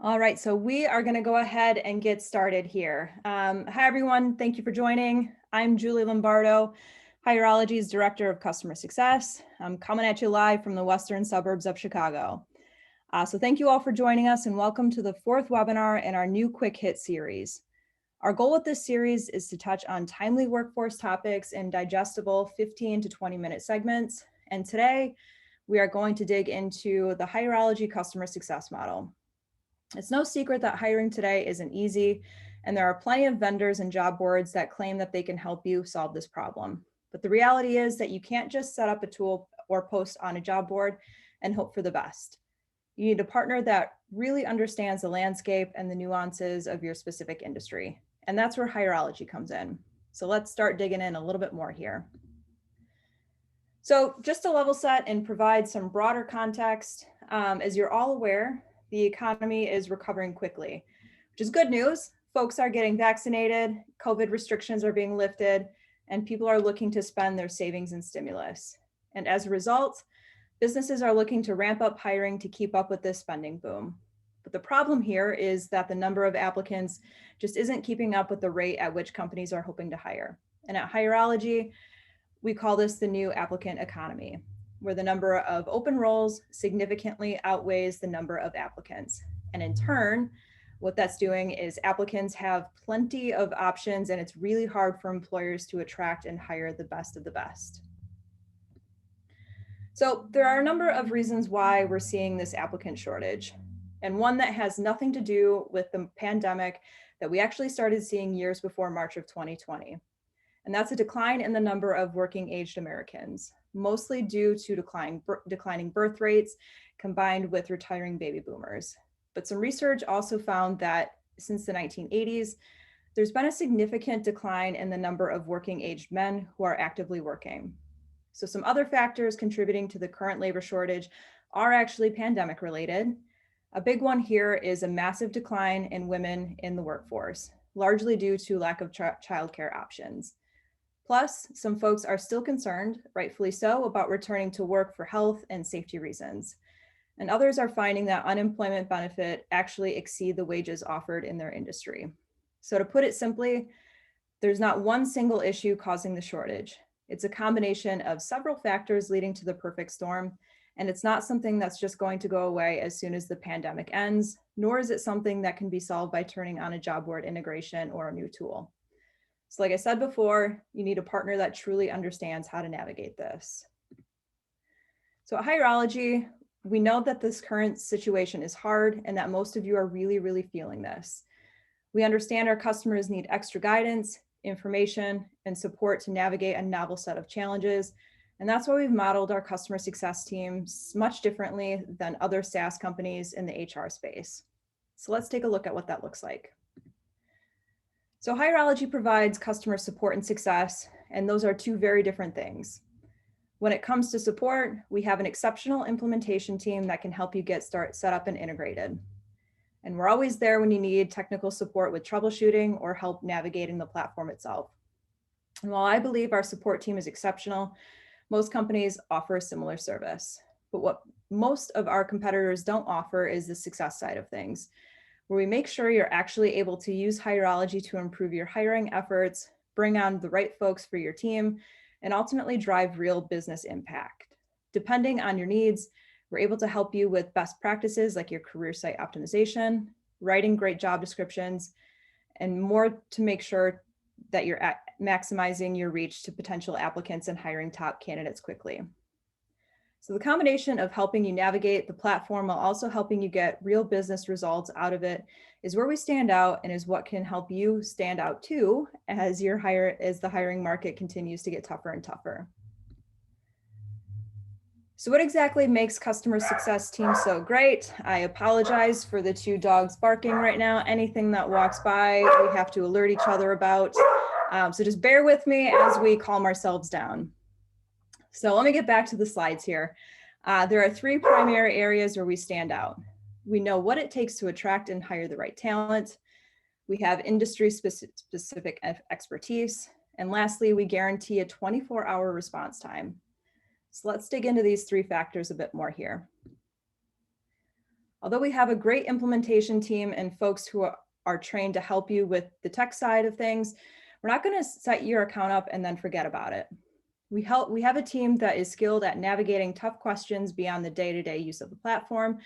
All right, so we are going to go ahead and get started here. Hi, everyone. Thank you for joining. I'm Julie Lombardo, Hireology's Director of Customer Success. I'm coming at you live from the western suburbs of Chicago. So thank you all for joining us and welcome to the fourth webinar in our new Quick Hit series. Our goal with this series is to touch on timely workforce topics in digestible 15 to 20-minute segments. And today, we are going to dig into the Hireology customer success model. It's no secret that hiring today isn't easy, and there are plenty of vendors and job boards that claim that they can help you solve this problem. But the reality is that you can't just set up a tool or post on a job board and hope for the best. You need a partner that really understands the landscape and the nuances of your specific industry. And that's where Hireology comes in. So let's start digging in a little bit more here. So just to level set and provide some broader context, as you're all aware, the economy is recovering quickly, which is good news. Folks are getting vaccinated, COVID restrictions are being lifted, and people are looking to spend their savings and stimulus. And as a result, businesses are looking to ramp up hiring to keep up with this spending boom. But the problem here is that the number of applicants just isn't keeping up with the rate at which companies are hoping to hire. And at Hireology, we call this the new applicant economy, where the number of open roles significantly outweighs the number of applicants. And in turn, what that's doing is applicants have plenty of options, and it's really hard for employers to attract and hire the best of the best. So there are a number of reasons why we're seeing this applicant shortage, and one that has nothing to do with the pandemic that we actually started seeing years before March of 2020. And that's a decline in the number of working-aged Americans, mostly due to declining birth rates combined with retiring baby boomers. But some research also found that since the 1980s, there's been a significant decline in the number of working-aged men who are actively working. So some other factors contributing to the current labor shortage are actually pandemic-related. A big one here is a massive decline in women in the workforce, largely due to lack of childcare options. Plus, some folks are still concerned, rightfully so, about returning to work for health and safety reasons. And others are finding that unemployment benefit actually exceed the wages offered in their industry. So to put it simply, there's not one single issue causing the shortage. It's a combination of several factors leading to the perfect storm, and it's not something that's just going to go away as soon as the pandemic ends, nor is it something that can be solved by turning on a job board integration or a new tool. So like I said before, you need a partner that truly understands how to navigate this. So at Hireology, we know that this current situation is hard and that most of you are really feeling this. We understand our customers need extra guidance, information, and support to navigate a novel set of challenges. And that's why we've modeled our customer success teams much differently than other SaaS companies in the HR space. So let's take a look at what that looks like. So Hireology provides customer support and success, and those are two very different things. When it comes to support, we have an exceptional implementation team that can help you get set up and integrated. And we're always there when you need technical support with troubleshooting or help navigating the platform itself. And while I believe our support team is exceptional, most companies offer a similar service. But what most of our competitors don't offer is the success side of things, where we make sure you're actually able to use Hireology to improve your hiring efforts, bring on the right folks for your team, and ultimately drive real business impact. Depending on your needs, we're able to help you with best practices like your career site optimization, writing great job descriptions, and more to make sure that you're maximizing your reach to potential applicants and hiring top candidates quickly. So the combination of helping you navigate the platform while also helping you get real business results out of it is where we stand out and is what can help you stand out too as the hiring market continues to get tougher and tougher. So what exactly makes customer success teams so great? I apologize for the two dogs barking right now. Anything that walks by, we have to alert each other about. So just bear with me as we calm ourselves down. So let me get back to the slides here. There are three primary areas where we stand out. We know what it takes to attract and hire the right talent. We have industry-specific expertise. And lastly, we guarantee a 24-hour response time. So let's dig into these three factors a bit more here. Although we have a great implementation team and folks who are trained to help you with the tech side of things, we're not going to set your account up and then forget about it. We have a team that is skilled at navigating tough questions beyond the day-to-day use of the platform.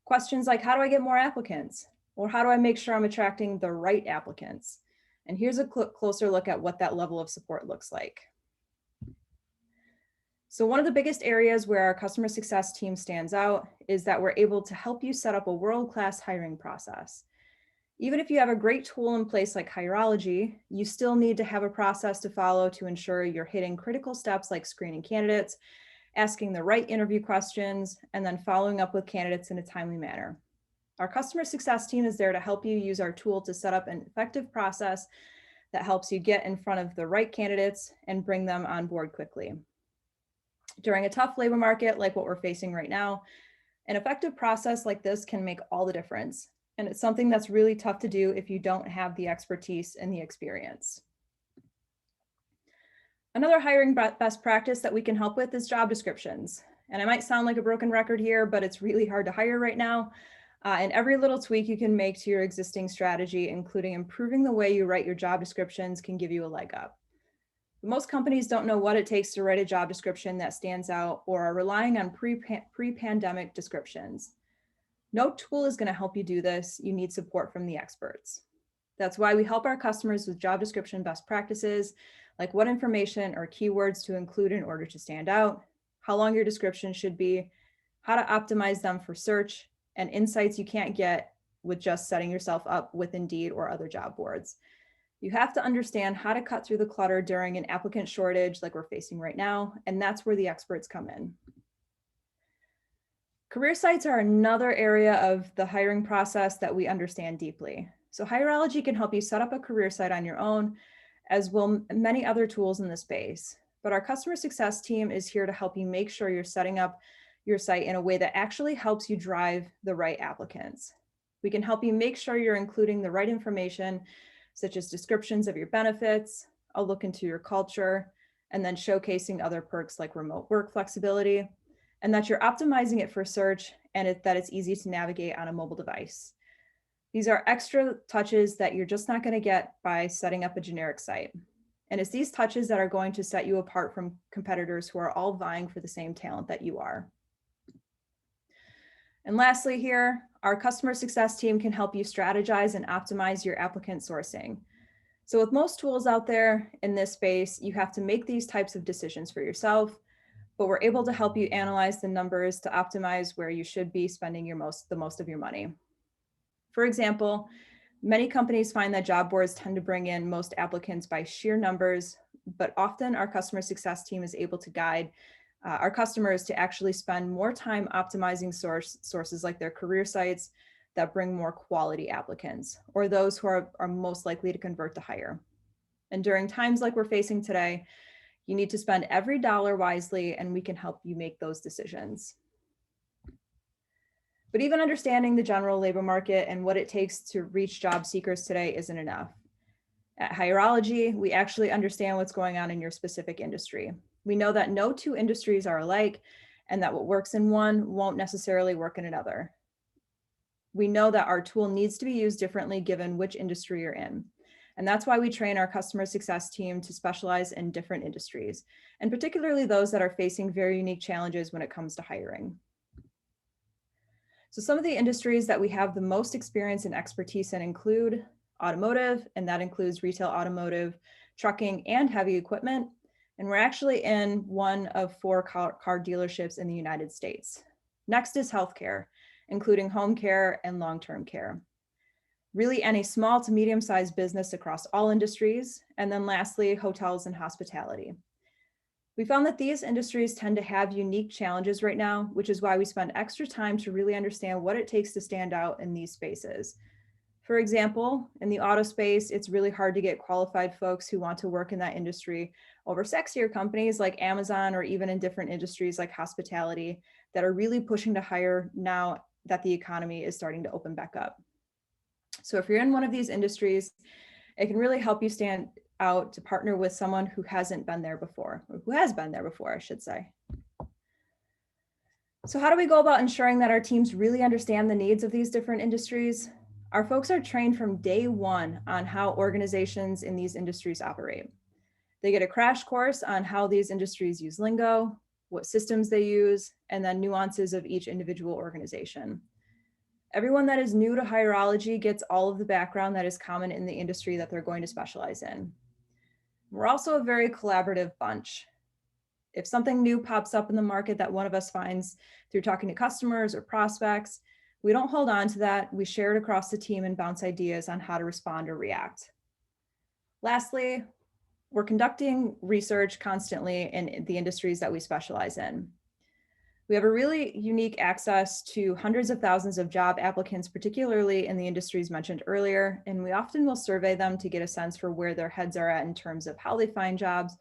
Questions like, how do I get more applicants? Or how do I make sure I'm attracting the right applicants? And here's a closer look at what that level of support looks like. So one of the biggest areas where our customer success team stands out is that we're able to help you set up a world-class hiring process. Even if you have a great tool in place like Hireology, you still need to have a process to follow to ensure you're hitting critical steps like screening candidates, asking the right interview questions, and then following up with candidates in a timely manner. Our customer success team is there to help you use our tool to set up an effective process that helps you get in front of the right candidates and bring them on board quickly. During a tough labor market like what we're facing right now, an effective process like this can make all the difference. And it's something that's really tough to do if you don't have the expertise and the experience. Another hiring best practice that we can help with is job descriptions. And I might sound like a broken record here, but it's really hard to hire right now. And every little tweak you can make to your existing strategy, including improving the way you write your job descriptions, can give you a leg up. Most companies don't know what it takes to write a job description that stands out or are relying on pre-pandemic descriptions. No tool is going to help you do this. You need support from the experts. That's why we help our customers with job description best practices, like what information or keywords to include in order to stand out, how long your description should be, how to optimize them for search, and insights you can't get with just setting yourself up with Indeed or other job boards. You have to understand how to cut through the clutter during an applicant shortage like we're facing right now, and that's where the experts come in. Career sites are another area of the hiring process that we understand deeply. So Hireology can help you set up a career site on your own, as will many other tools in the space. But our customer success team is here to help you make sure you're setting up your site in a way that actually helps you drive the right applicants. We can help you make sure you're including the right information, such as descriptions of your benefits, a look into your culture, and then showcasing other perks like remote work flexibility, and that you're optimizing it for search and that it's easy to navigate on a mobile device. These are extra touches that you're just not going to get by setting up a generic site. And it's these touches that are going to set you apart from competitors who are all vying for the same talent that you are. And lastly here, our customer success team can help you strategize and optimize your applicant sourcing. So with most tools out there in this space, you have to make these types of decisions for yourself, but we're able to help you analyze the numbers to optimize where you should be spending the most of your money. For example, many companies find that job boards tend to bring in most applicants by sheer numbers, but often our customer success team is able to guide our customers to actually spend more time optimizing sources like their career sites that bring more quality applicants, or those who are most likely to convert to hire. And during times like we're facing today, you need to spend every dollar wisely, and we can help you make those decisions. But even understanding the general labor market and what it takes to reach job seekers today isn't enough. At Hireology, we actually understand what's going on in your specific industry. We know that no two industries are alike, and that what works in one won't necessarily work in another. We know that our tool needs to be used differently given which industry you're in. And that's why we train our customer success team to specialize in different industries, and particularly those that are facing very unique challenges when it comes to hiring. So some of the industries that we have the most experience and expertise in include automotive, and that includes retail automotive, trucking, and heavy equipment. And we're actually in one of 4 car dealerships in the United States. Next is healthcare, including home care and long-term care. Really any small to medium-sized business across all industries. And then lastly, hotels and hospitality. We found that these industries tend to have unique challenges right now, which is why we spend extra time to really understand what it takes to stand out in these spaces. For example, in the auto space, it's really hard to get qualified folks who want to work in that industry over sexier companies like Amazon, or even in different industries like hospitality that are really pushing to hire now that the economy is starting to open back up. So if you're in one of these industries, it can really help you stand out to partner with someone who hasn't been there before, or who has been there before, I should say. So how do we go about ensuring that our teams really understand the needs of these different industries? Our folks are trained from day one on how organizations in these industries operate. They get a crash course on how these industries use lingo, what systems they use, and then nuances of each individual organization. Everyone that is new to Hireology gets all of the background that is common in the industry that they're going to specialize in. We're also a very collaborative bunch. If something new pops up in the market that one of us finds through talking to customers or prospects, we don't hold on to that. We share it across the team and bounce ideas on how to respond or react. Lastly, we're conducting research constantly in the industries that we specialize in. We have a really unique access to hundreds of thousands of job applicants, particularly in the industries mentioned earlier, and we often will survey them to get a sense for where their heads are at in terms of how they find jobs,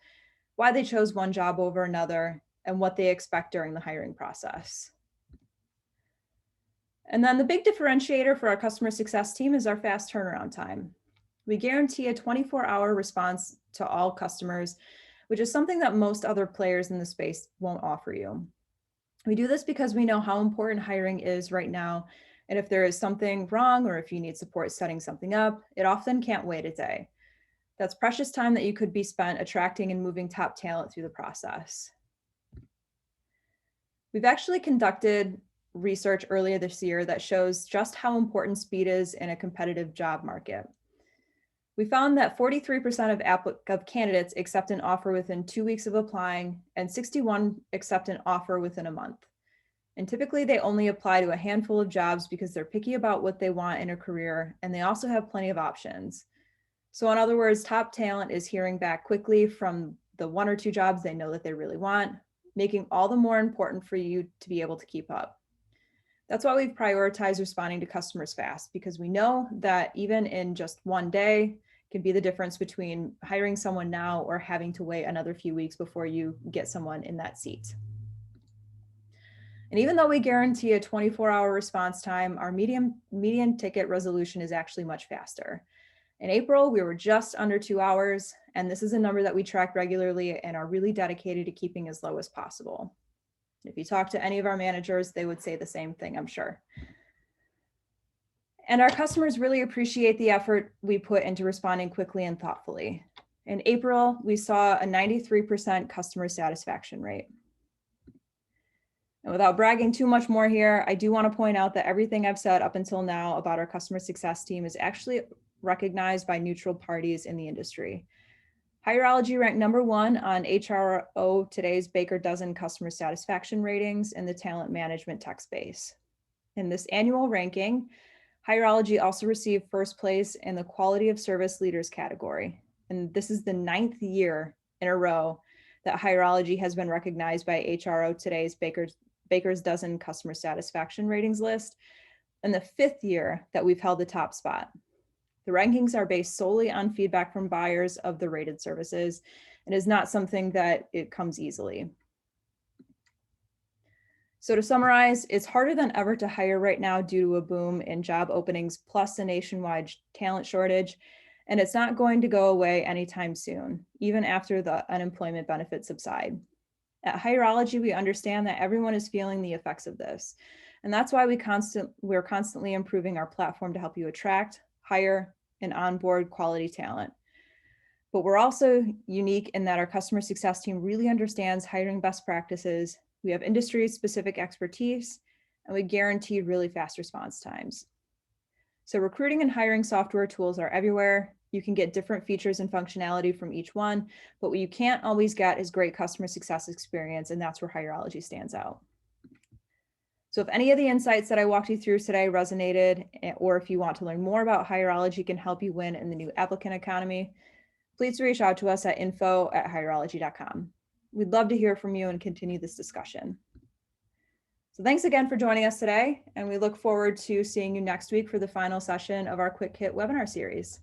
why they chose one job over another, and what they expect during the hiring process. And then the big differentiator for our customer success team is our fast turnaround time. We guarantee a 24-hour response to all customers, which is something that most other players in the space won't offer you. We do this because we know how important hiring is right now. And if there is something wrong or if you need support setting something up, it often can't wait a day. That's precious time that you could be spent attracting and moving top talent through the process. We've actually conducted research earlier this year that shows just how important speed is in a competitive job market. We found that 43% of candidates accept an offer within 2 weeks of applying, and 61 accept an offer within a month. And typically they only apply to a handful of jobs because they're picky about what they want in a career, and they also have plenty of options. So in other words, top talent is hearing back quickly from the 1 or 2 jobs they know that they really want, making all the more important for you to be able to keep up. That's why we've prioritized responding to customers fast, because we know that even in just one day can be the difference between hiring someone now or having to wait another few weeks before you get someone in that seat. And even though we guarantee a 24-hour response time, our median ticket resolution is actually much faster. In April, we were just under 2 hours, and this is a number that we track regularly and are really dedicated to keeping as low as possible. If you talk to any of our managers, they would say the same thing, I'm sure. And our customers really appreciate the effort we put into responding quickly and thoughtfully. In April, we saw a 93% customer satisfaction rate. And without bragging too much more here, I do want to point out that everything I've said up until now about our customer success team is actually recognized by neutral parties in the industry. Hireology ranked #1 on HRO Today's Baker Dozen customer satisfaction ratings in the talent management tech space. In this annual ranking, Hireology also received first place in the quality of service leaders category. And this is the 9th year in a row that Hireology has been recognized by HRO Today's Baker's Dozen customer satisfaction ratings list, and the 5th year that we've held the top spot. The rankings are based solely on feedback from buyers of the rated services and is not something that it comes easily. So to summarize, it's harder than ever to hire right now due to a boom in job openings plus a nationwide talent shortage, and it's not going to go away anytime soon, even after the unemployment benefits subside. At Hireology, we understand that everyone is feeling the effects of this, and that's why we're constantly improving our platform to help you attract, hire, and onboard quality talent. But we're also unique in that our customer success team really understands hiring best practices. We have industry-specific expertise, and we guarantee really fast response times. So recruiting and hiring software tools are everywhere. You can get different features and functionality from each one, but what you can't always get is great customer success experience, and that's where Hireology stands out. So if any of the insights that I walked you through today resonated, or if you want to learn more about Hireology can help you win in the new applicant economy, please reach out to us at info@hireology.com. We'd love to hear from you and continue this discussion. So thanks again for joining us today, and we look forward to seeing you next week for the final session of our Quick Hit webinar series.